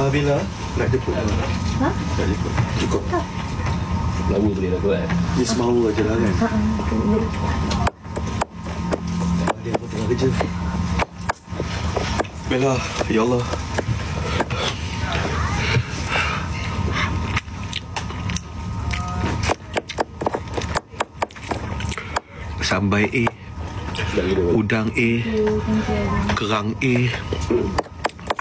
Bila nak jemput? Ha? Nak jemput. Cukup. Tak. Lama boleh dah buat. Dia semau je lah kan. Dia pun tengah kerja. Bella, ya Allah. Sambai A, udang A, kerang A,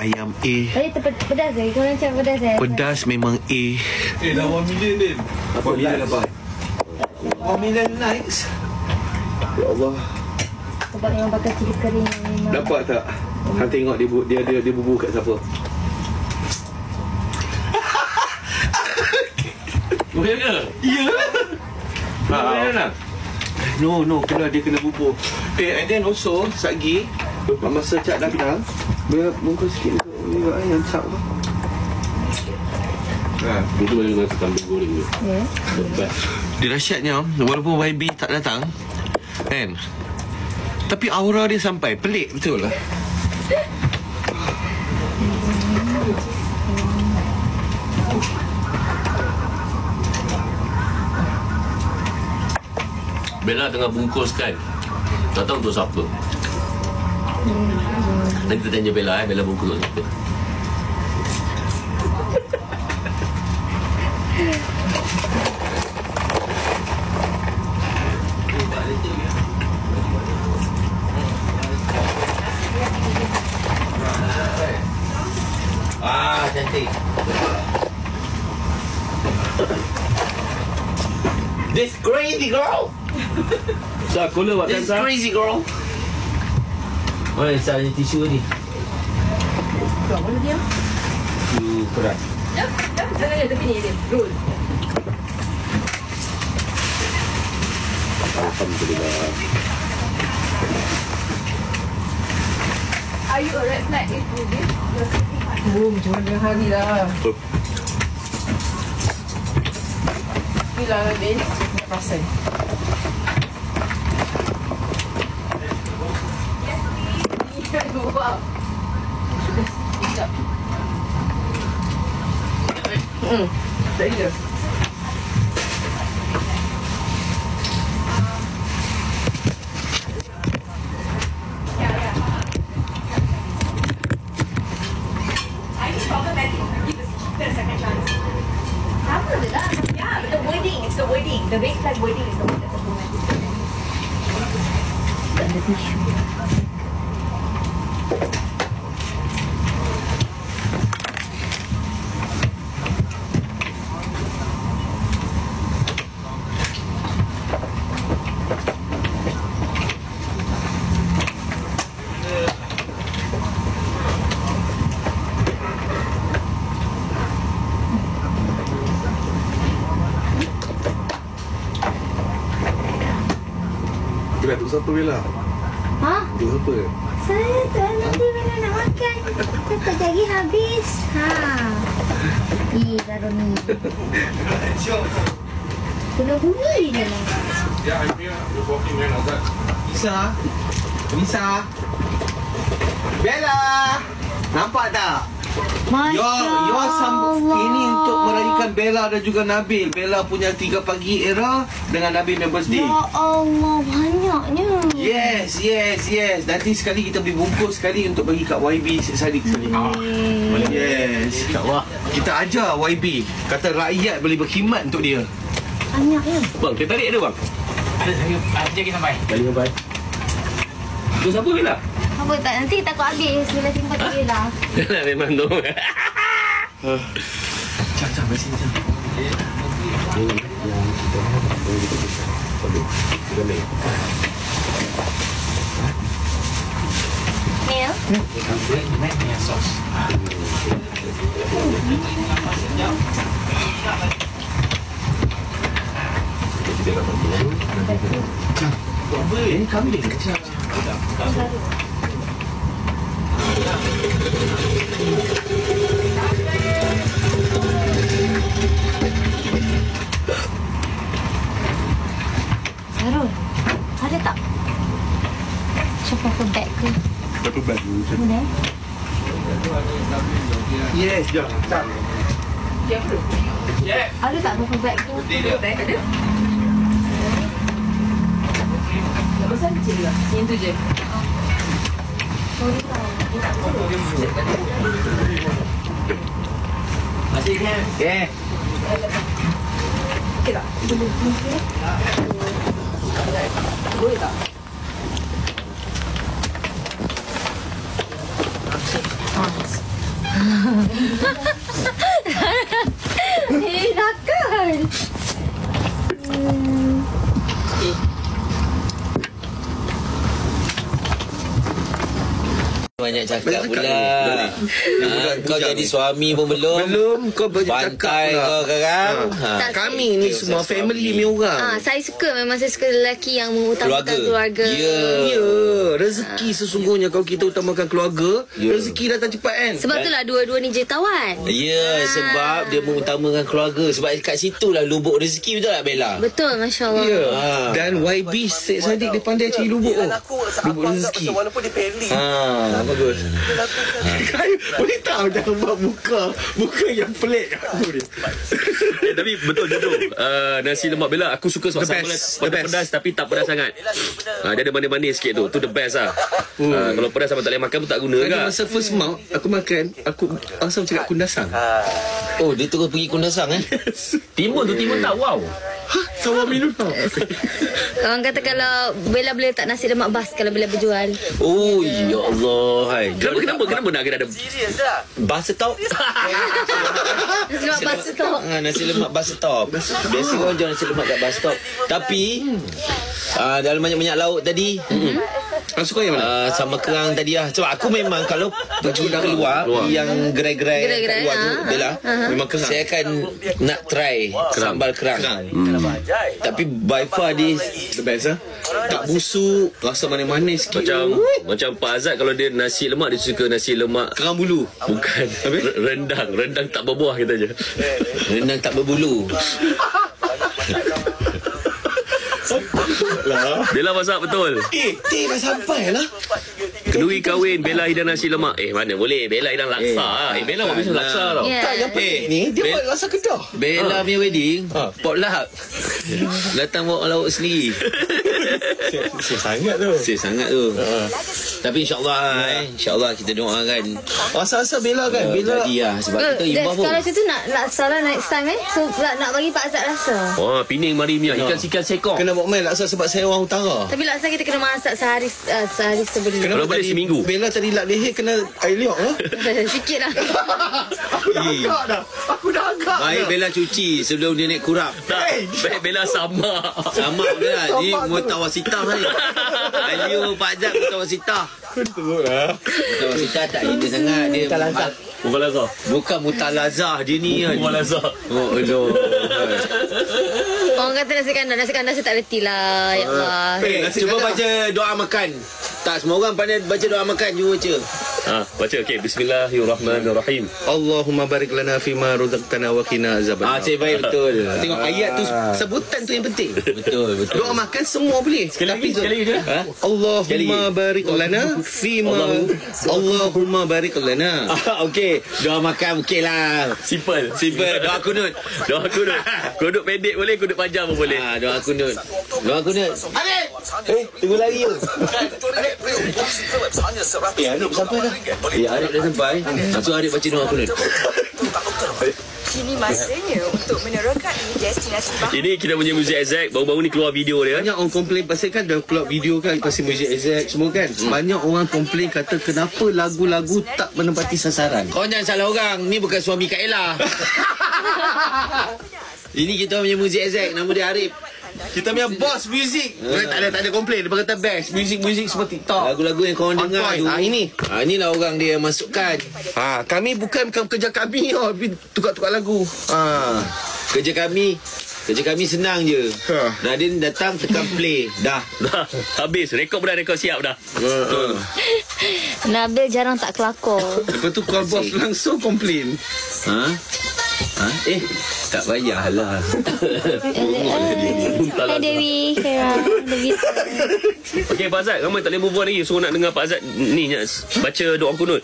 ayam A. Tadi pedas ke? Kau nak cakap pedas ke? Pedas memang A. Dah 1 million din. 1 million apa? 1 million likes. Ya Allah. Sebab memang pakai cili kering memang. Dapat tak? Hang tengok dia bubuh kat siapa? Boleh ke? Ya. Boleh lah. No, kena dia kena bubuh. And then also satgi masa Cak dah bilang, dia bungkus sikit juga yang cap tu. Itu boleh guna kambing goreng tu. Ya. Lepas. Dia dahsyatnya walaupun YB tak datang kan, tapi aura dia sampai. Pelik betul lah. Bella tengah bungkuskan. Tak tahu untuk siapa. Nanti kita tanya Bella Bella bungkus untuk siapa. Cantik. This crazy girl. Sah, cola buat This Sah. crazy girl. Mana Sah ni tisu ni? Kau boleh diam? Tisu keras. Jangan ada tepi ni, roll. Alhamdulillah. Are you a red flag if you this? Macam mana hari dah. Bilang Nabil. Nak perasan. Wow. Sekejap. Tak ada. The wording. The red flag wording is the one that's problematic. Ada tisu. Dia nak siapa Bella? Ha? Dia apa? Saya tak nanti bila nak makan. Tetap jadi habis. Ha. Taruh ni. Tolong bunyi je lah. Yeah, I'm here. Just walking man outside. Lisa. Bella. Nampak tak? Masya Allah. Ini untuk merayakan Bella dan juga Nabil. Bella punya 3 pagi era dengan Nabil punya birthday. Ya Allah, banyaknya. Yes. Nanti sekali kita beli bungkus sekali untuk bagi kat YB sekali. Yes. InsyaAllah. Kita ajar YB. Kata rakyat boleh berkhidmat untuk dia. Banyaknya. Bang, kita tarik ada bang? Ada saya lagi sampai. Balik sampai. Tu siapa Bella? Apa tak? Nanti takut habis. Bila simpan dia lah. Bella memang tu. Jom, mari sini, jom. Mil? Yang sos. Ini kambing kecil. Sarul, ada tak? Siapa ke bag ke? Berapa baju? Mana? Yes, jom. Tak. Ada tak paper bag tu? Paper bag ada? Tak besar kecil juga. Yang tu je. Masih kan? Yeah. Okey tak? Boleh tak? Nakal. Banyak cakap Banyak pula. cakap ni. Kau jadi suami pun belum. Belum kau banyak cakap Pantai pula. kau sekarang. Tak, Kami ni semua family ni orang. saya suka, memang saya suka lelaki yang mengutamakan keluarga. Ya. Ya, rezeki sesungguhnya kalau kita utamakan keluarga, rezeki datang cepat kan? Sebab itulah dua-dua ni jutawan. Ya, sebab dia mengutamakan keluarga. Sebab kat situlah lubuk rezeki, betul tak Bella? Betul, Masya Allah. Ya. Ah. Dan YB Syed Saddiq dia pandai cari lubuk. Lubuk rezeki. Walaupun dia peli. Bagus. Boleh tak jangan buat muka yang pelik aku ni. Tapi betul jujur nasi lemak Bella aku suka sebab The sambal best. pedas tapi tak pedas sangat. Dia ada manis-manis sikit tu. Tu the best lah. Kalau pedas sama tak boleh makan pun tak guna Tadi kan. masa first mouth aku makan, aku asal cakap kundasang. Oh, dia terus pergi Kundasang Timun tak wow. Sama minum tau. Orang kata kalau Bella boleh letak nasi lemak bas kalau Bella berjual. Oh, ya Allah. Hai. Kenapa nak kena ada Bus stop? Nasi lemak bas tu. Nasi lemak bus stop. Biasa orang jual nasi lemak kat bus stop. Tapi dalam banyak-banyak lauk tadi, Kau suka yang mana? sama kerang tadi lah. Sebab aku memang kalau pergi keluar yang gerai-gerai kat luar tu, Bella, memang kerang. Saya akan nak try sambal kerang. Tapi by far this The best lah. Tak busuk, rasa manis-manis sikit. macam Pak Azad kalau dia nasi lemak dia suka nasi lemak kerang bulu. bukan rendang tak berbuah kita je. rendang tak berbulu. Bella masak betul. Teh dah sampai lah. Kenduri kahwin Bella hidang nasi lemak. Mana boleh Bella hidang laksa. Bella buat macam laksa tau. Ya. Tak, yang penting ni dia buat rasa kedah. Bella punya wedding, potluck. Datang bawa lauk sendiri. Sangat tu. Sip sangat tu. Tapi insyaAllah kita doakan. Rasa-rasa Bella kan? Bella Jadi lah. Sebab kita imbah pun. Kalau macam tu nak salah next time So nak bagi Pak Azad rasa. Wah, Pening mari punya ikan sikat sekor. kena bawa main laksa sebab saya orang utara. Tapi laksa kita kena masak sehari sebelum. Kalau boleh tadi seminggu. Bella tadi lak leher kena air liok lah. Sikit lah. Aku dah agak Baik Bella cuci sebelum dia naik kurap. Tak, Bella sama. Sama Bella. Ni mutawasitah ni. Ayo Pak Jab mutawasitah. Mutawasitah tak ini sangat. Dia Mubalazah. bukan mutalazah dia ni. Mubalazah. Oh Allah. Orang kata nasi kandar saya tak reti lah. Ya Allah. Cuba baca doa makan. Tak semua orang pandai baca doa makan. Cuba baca. Baca okey. Bismillahirrahmanirrahim. Allahumma barik lana fima razaqtana wa qina azaban. Cik baik betul. Tengok ayat tu, sebutan tu yang penting. Betul. Doa makan semua boleh. Sekali lagi je. Allahumma barik lana fima Allahumma barik lana. Okey, doa makan okey lah. Simple. Doa kunut. Doa kunut. Kunut pendek boleh, kunut panjang pun boleh. Doa kunut. Tunggu lagi tu. Arif sampai dah. Arif dah sampai. Langsung Arif baca doa kunut. Kini masanya untuk menerangkan destinasi bahagia. Ini kita punya Muzik Exact. Baru-baru ni keluar video dia. Banyak orang komplain pasal kan dah keluar video kan pasal Muzik Exact semua kan. Banyak orang komplain kata kenapa lagu-lagu tak menempati sasaran. Kau jangan salah orang. Ni bukan suami Kak Ella. Ini kita punya Muzik Exact. Nama dia Arif. Kita punya boss music. Tak ada komplain. Dia kata best. Music semua TikTok. Lagu-lagu yang korang On dengar point. tu. Ini. Inilah orang dia masukkan. Kami bukan kerja kami tukar-tukar lagu. Kerja kami senang je. Nadine datang tekan play. Dah. Habis. Rekod pun dah. Rekod siap dah. Nabil jarang tak kelakor. Lepas tu call boss langsung komplain. Tak payahlah. Hai Dewi, Kira, Dewi. Okey Pak Azad, ramai tak boleh move on lagi. So nak dengar Pak Azad ni baca doa kunut.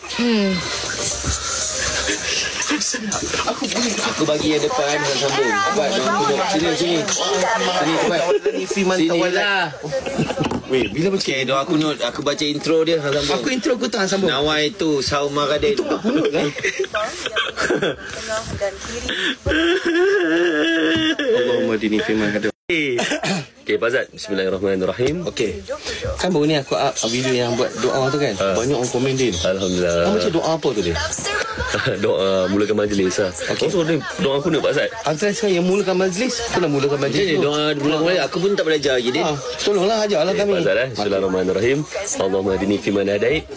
Aku bagi yang depan dengan sambung. Buat doa kunut. Sini. Sini cepat. Sini lah. Weh, bila baca doa kunut, aku baca intro dia hang sambung. Aku intro aku tahan sambung. Nawai tu sauma gadin. Itu kunut kan? dan kiri. Allahumma dini firman kada. Okey Pak Azad, bismillahirrahmanirrahim. Okey. Kan baru ni aku up video yang buat doa tu kan. Banyak orang komen din. Alhamdulillah. Kamu baca doa apa tu dia? Doa mulakan majlis lah. Okey. So ni doa kunut Pak Azad. Antara sekarang yang mulakan majlis, kena mulakan majlis. Jadi doa bulan mulai aku pun tak belajar lagi dia. Tolonglah ajarlah kami. Pak Azad Bismillahirrahmanirrahim. Allahumma hadini fi man hadait.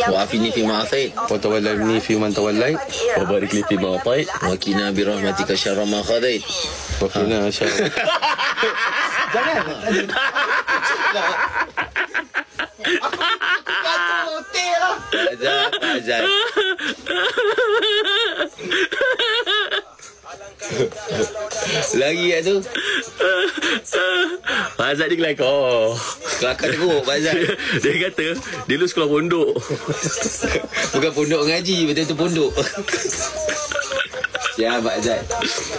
Wa afini fi ma afait. Wa tawallani fi man tawallait. Wa barik li fi ma atait. Wa qina bi rahmatika syarra ma qadait. Wa qina syarra. Jangan. Azad. Lagi kat tu. Pak Azad ni kelakar. Kelakar teruk Pak Azad. Dia kata dia dulu sekolah pondok. Bukan pondok ngaji, betul-betul pondok. Siap Pak Azad.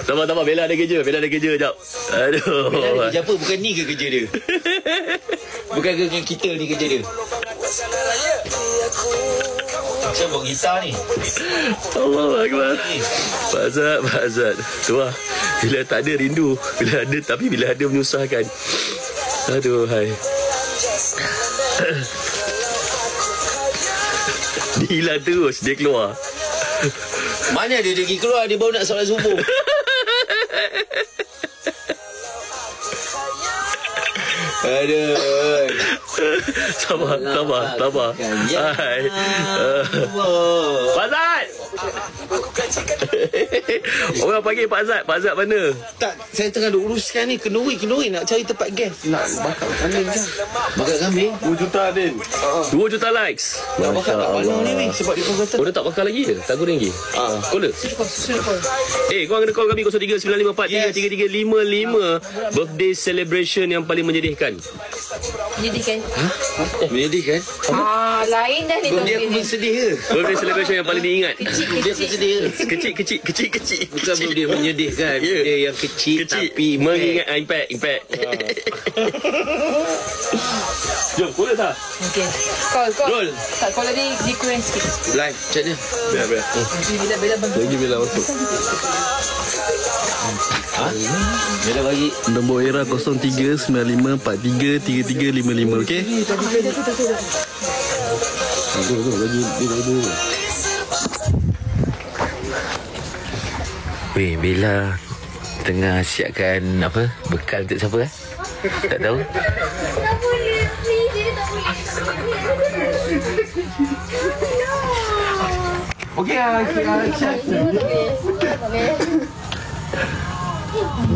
Sabar Bella ada kerja. Jap. Aduh. Bella ada kerja apa? Bukan ni ke kerja dia? Bukan ke kita ni kerja dia? Macam bawa gitar ni. Allahu Akbar. Pak Azad. Tu lah. Bila tak ada rindu. Bila ada menyusahkan. Aduh hai. Dia hilang terus. Dia keluar. Mana dia pergi keluar? Dia baru nak solat subuh. Aduh. Sabar. Hai. Pak Azad. Orang panggil Pak Azad. Pak Azad mana? Tak, saya tengah uruskan ni. Kenduri nak cari tempat gas. Nak bakar kambing kan. Bakar kambing? 2 juta din. 2 juta likes. Nak bakar tak banyak ni weh. Sebab dia pun kata. Oh, dia tak bakar lagi ke? Tak goreng lagi? Call dia. Korang kena call kami 0395433355. Birthday celebration yang paling menyedihkan. Menyedihkan? Lain dah ni tu. Dia aku pun sedih ke? Birthday celebration yang paling diingat. Dia aku sedih ke? Kecil. Bukan dia menyedihkan. Dia yang kecil tapi mengingat impact. Jom, boleh tak? Okey. Call. Roll. Tak call tadi di kurang sikit. live chat dia. Biar. Bila bantu. Lagi bila masuk. Bila bagi Nombor era 0395433355. Okey? Weh, Bella tengah siapkan apa? Bekal untuk siapa? Tak tahu. Tak boleh, please. Dia tak boleh. Okey, chat.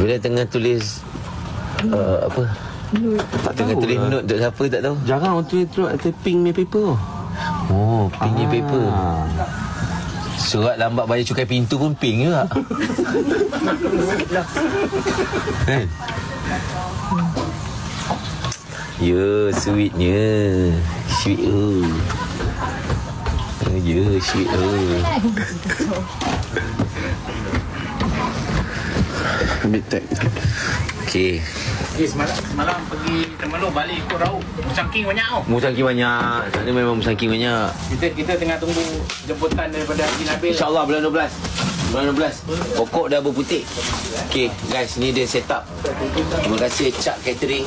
Bella tengah tulis apa? Tak Tengah tahu tulis lah. note untuk siapa tak tahu. Jangan orang tulis atas pink ni paper. Oh, pink ni paper. Surat lambat bayar cukai pintu pun pink juga. Kan? Ya, sweetnya. Sweet Ya, sweet Ambil tag. Okey. Semalam pergi Temelung balik ikut Raub. Musangking banyak tau. Musangking banyak. Sana memang musangking banyak. Kita tengah tunggu jemputan daripada Haji Nabil. InsyaAllah bulan 12. Pokok dah berputik. Okey guys, ni dia setup. Terima kasih Cak Catering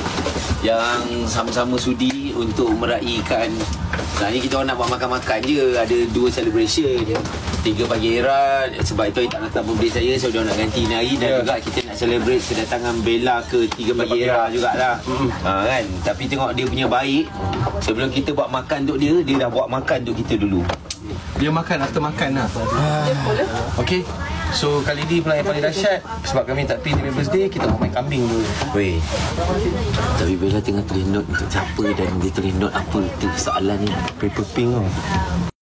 yang sama-sama sudi untuk meraihkan. Nah ni kita orang nak buat makan-makan je. Ada 2 celebration. 3 pagi era. Sebab itu tak datang birthday saya, so dia nak ganti ni hari. Dan juga kita nak celebrate kedatangan Bella ke 3 pagi era jugalah. Kan. Tapi tengok dia punya baik. Sebelum kita buat makan untuk dia, dia dah buat makan untuk kita dulu. Dia makan after makan lah. Okey. So kali ni pula yang paling dahsyat. Sebab kami tak pergi dia birthday, kita nak main kambing dulu. Weh, tapi Bella tengah tulis note untuk siapa dan dia tulis note apa? Itu soalan ni. Paper pink tau.